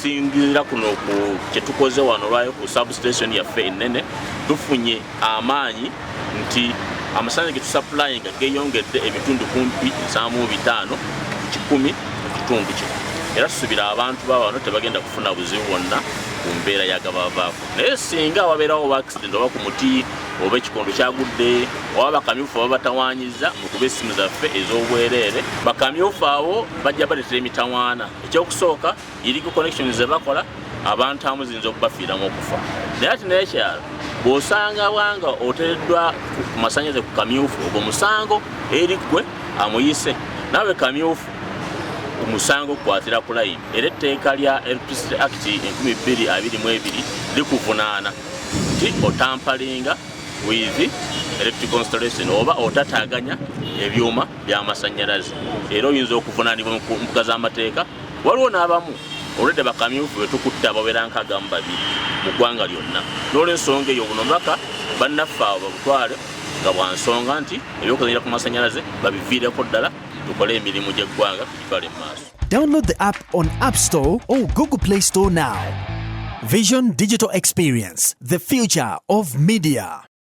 okusingira kuno ku kyetukoze wano lwayo ku substation yaffe ennene tufunye amaanyi nti amasannyalaze getusupplyinga geyongedde ebitundu kumpi 75 ku 10 ekitundu kino era tusuubira abantu bawano tebagenda kufuna buzibu bwonna ku mbeera yagabavaako naye singa wabeerawo oba accident oba ku muti oba ekikondo kyagudde oba bakamyufu baba batawaanyiza mu kuba essimu zaffe ez'obwereere bakamyufu abo bajja baleetera emitawaana ekyokusooka irigo connections ze bakola abantu amu ziyinza okubafiiramu okufa naye ati n'ekyalo bw'osanga wanga oteereddwa ku masannyalaze ku kamyufu ogwo musango eri ggwe amuyise naawe kamyufu umusango kukwatira ku layini era etteeka lya Electricity Act 2022 likuvunaana nti otampalinga with electrical installation oba otataganya ebyuma by'amasannyalaze era oyinza okuvunaanibwa mu mbuga z'amateeka waliwo n'abamu olwedde bakamyufu betukutte ababeera nkagamu babiri mu ggwanga lyonna n'olw'ensonga eyo buno mbaka bannaffe abo babutwale nga bwansonga nti ebyokusannyira ku masannyalaze babiviireko ddala tukole emirimu gy'eggwanga tugitwale mu maaso. Download the app on App Store or Google Play Store now. Vision Digital Experience, the future of media.